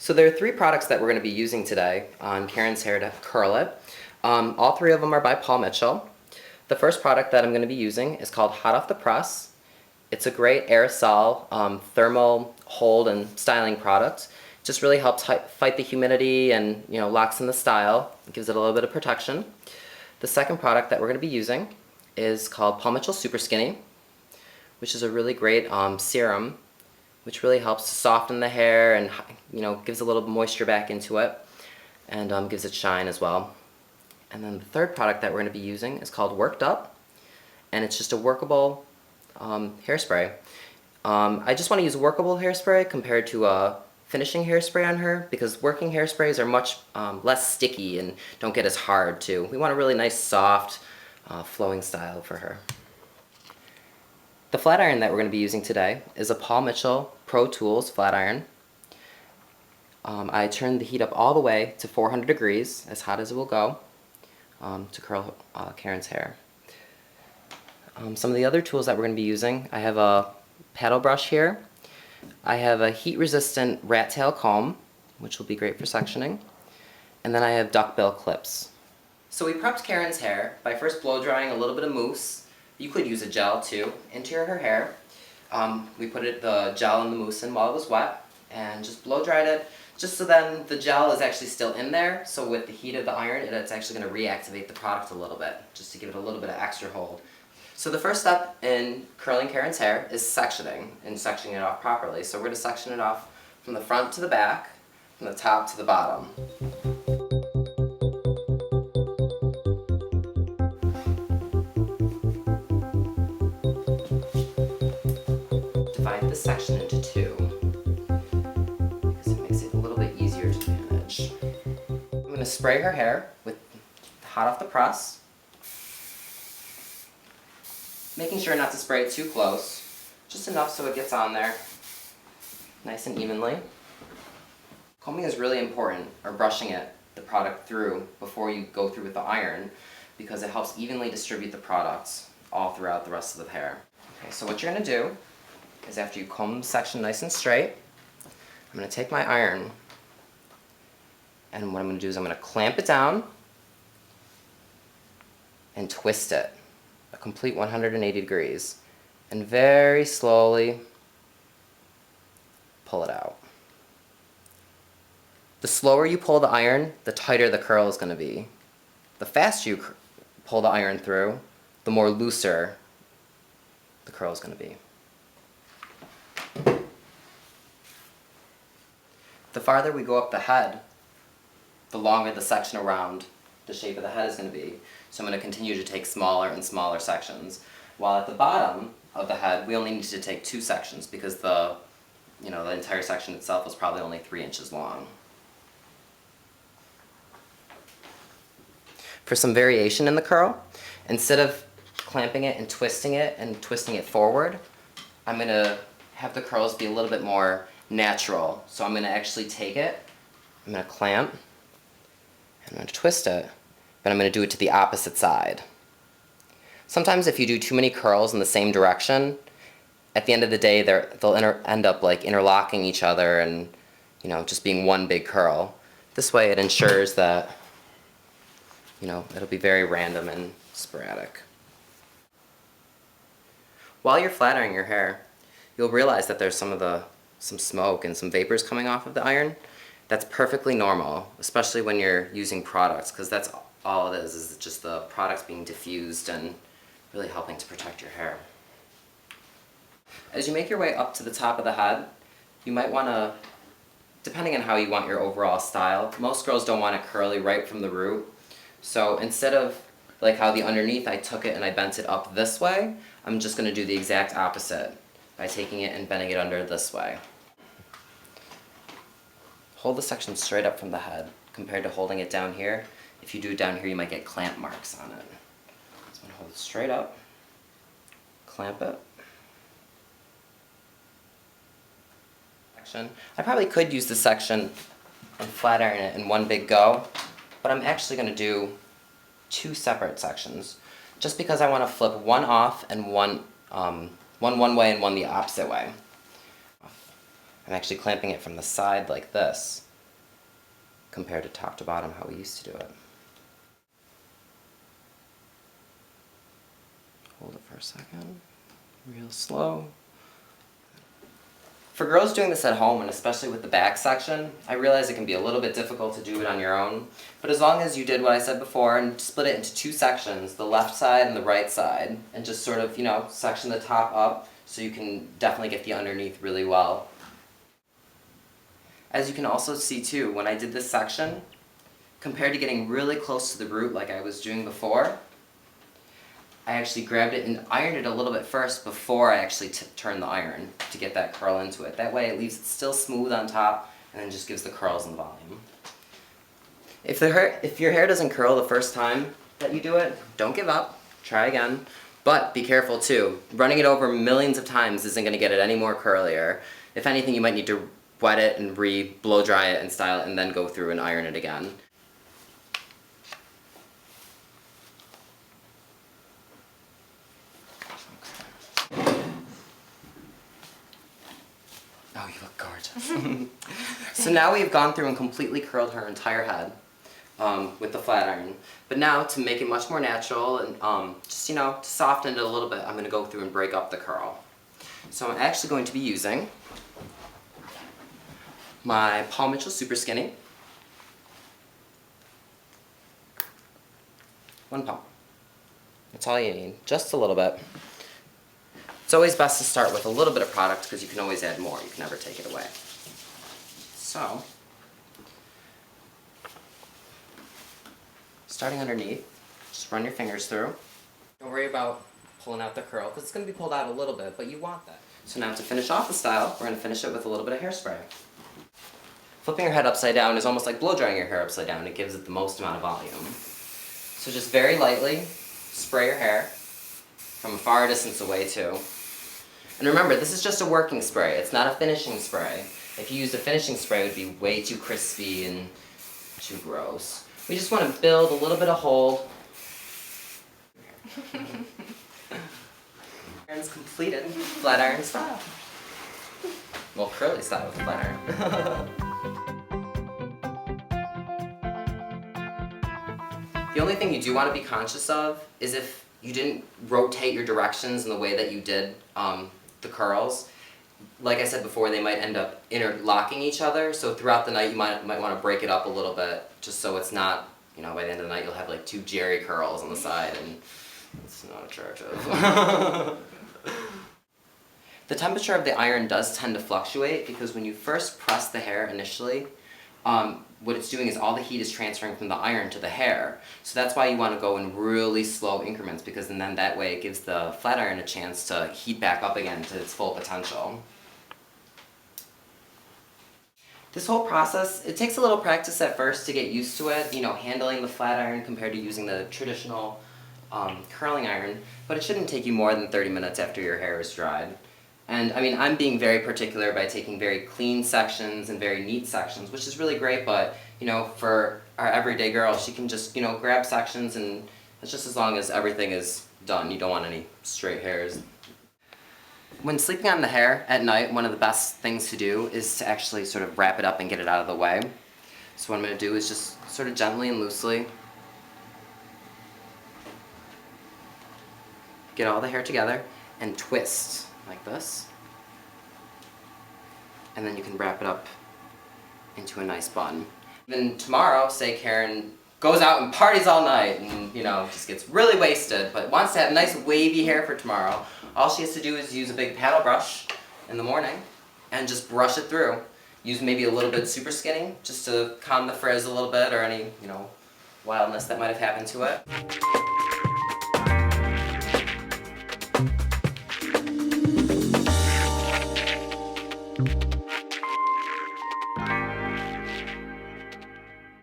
So there are three products that we're going to be using today on Karen's hair to curl it. All three of them are by Paul Mitchell. The first product that I'm going to be using is called Hot Off the Press. It's a great aerosol thermal hold and styling product. It just really helps fight the humidity and locks in the style. It gives it a little bit of protection. The second product that we're going to be using is called Paul Mitchell Super Skinny, which is a really great serum which really helps to soften the hair and gives a little moisture back into it and gives it shine as well. And then the third product that we're going to be using is called Worked Up, and it's just a workable hairspray. I just want to use workable hairspray compared to a finishing hairspray on her because working hairsprays are much less sticky and don't get as hard too. We want a really nice soft flowing style for her. The flat iron that we're going to be using today is a Paul Mitchell Pro Tools flat iron. I turned the heat up all the way to 400 degrees, as hot as it will go, to curl Karen's hair. Some of the other tools that we're going to be using, I have a paddle brush here. I have a heat-resistant rat tail comb, which will be great for sectioning. And then I have duckbill clips. So we prepped Karen's hair by first blow drying a little bit of mousse. You could use a gel too, into her hair. We put the gel and the mousse in while it was wet and just blow dried it, just so then the gel is actually still in there, so with the heat of the iron it's actually going to reactivate the product a little bit, just to give it a little bit of extra hold. So the first step in curling Karen's hair is sectioning, and sectioning it off properly. So we're going to section it off from the front to the back, from the top to the bottom. Divide this section into two because it makes it a little bit easier to manage. I'm going to spray her hair with Hot Off the Press, making sure not to spray it too close, just enough so it gets on there nice and evenly. Combing is really important, or brushing the product through before you go through with the iron, because it helps evenly distribute the products all throughout the rest of the hair. Okay, so what you're going to do is after you comb the section nice and straight, I'm going to take my iron, and what I'm going to do is I'm going to clamp it down and twist it a complete 180 degrees, and very slowly pull it out. The slower you pull the iron, the tighter the curl is going to be. The faster you pull the iron through, the more looser the curl is going to be. The farther we go up the head, the longer the section around the shape of the head is going to be. So I'm going to continue to take smaller and smaller sections. While at the bottom of the head, we only need to take 2 sections because the entire section itself is probably only 3 inches long. For some variation in the curl, instead of clamping it and twisting it forward, I'm going to have the curls be a little bit more natural. So I'm going to actually take it, I'm going to clamp, and I'm going to twist it, but I'm going to do it to the opposite side. Sometimes if you do too many curls in the same direction, at the end of the day they'll end up like interlocking each other and just being one big curl. This way it ensures that it'll be very random and sporadic. While you're flat ironing your hair, you'll realize that there's some smoke and some vapors coming off of the iron. That's perfectly normal, especially when you're using products, because that's all it is just the products being diffused and really helping to protect your hair. As you make your way up to the top of the head, you might want to, depending on how you want your overall style, most girls don't want it curly right from the root. So instead of like how the underneath I took it and I bent it up this way, I'm just going to do the exact opposite by taking it and bending it under this way. Hold the section straight up from the head compared to holding it down here. If you do it down here, you might get clamp marks on it. So I'm going to hold it straight up, clamp it. I probably could use this section and flat iron it in one big go, but I'm actually going to do 2 separate sections, just because I want to flip one off and one way and one the opposite way. I'm actually clamping it from the side like this, compared to top to bottom how we used to do it. Hold it for a second, real slow. For girls doing this at home, and especially with the back section, I realize it can be a little bit difficult to do it on your own, but as long as you did what I said before and split it into two sections, the left side and the right side, and just sort of, section the top up so you can definitely get the underneath really well. As you can also see too, when I did this section, compared to getting really close to the root like I was doing before, I actually grabbed it and ironed it a little bit first before I actually turned the iron to get that curl into it. That way it leaves it still smooth on top and then just gives the curls and the volume. If your hair doesn't curl the first time that you do it, don't give up. Try again. But be careful too. Running it over millions of times isn't going to get it any more curlier. If anything, you might need to wet it and blow dry it and style it and then go through and iron it again. Oh, you look gorgeous. So now we've gone through and completely curled her entire head with the flat iron. But now, to make it much more natural and just, to soften it a little bit, I'm going to go through and break up the curl. So I'm actually going to be using my Paul Mitchell Super Skinny. 1 pump. That's all you need, just a little bit. It's always best to start with a little bit of product because you can always add more. You can never take it away. So, starting underneath, just run your fingers through. Don't worry about pulling out the curl because it's going to be pulled out a little bit, but you want that. So now to finish off the style, we're going to finish it with a little bit of hairspray. Flipping your head upside down is almost like blow drying your hair upside down. It gives it the most amount of volume. So just very lightly spray your hair from a far distance away too. And remember, this is just a working spray. It's not a finishing spray. If you used a finishing spray, it would be way too crispy and too gross. We just want to build a little bit of hold. Iron's completed. Flat iron style. Well, curly style with flat iron. The only thing you do want to be conscious of is if you didn't rotate your directions in the way that you did the curls. Like I said before, they might end up interlocking each other, so throughout the night you might want to break it up a little bit, just so it's not, by the end of the night you'll have like 2 Jerry curls on the side, and it's not attractive. The temperature of the iron does tend to fluctuate, because when you first press the hair initially, what it's doing is all the heat is transferring from the iron to the hair. So that's why you want to go in really slow increments, because then that way it gives the flat iron a chance to heat back up again to its full potential. This whole process, it takes a little practice at first to get used to it, handling the flat iron compared to using the traditional curling iron, but it shouldn't take you more than 30 minutes after your hair is dried. And I'm being very particular by taking very clean sections and very neat sections, which is really great, but for our everyday girl, she can just grab sections, and it's just as long as everything is done. You don't want any straight hairs. When sleeping on the hair at night, one of the best things to do is to actually sort of wrap it up and get it out of the way. So what I'm going to do is just sort of gently and loosely get all the hair together and twist like this, and then you can wrap it up into a nice bun. Then tomorrow, say Karen goes out and parties all night and just gets really wasted, but wants to have nice wavy hair for tomorrow. All she has to do is use a big paddle brush in the morning and just brush it through. Use maybe a little bit Super Skinny just to calm the frizz a little bit, or any wildness that might have happened to it.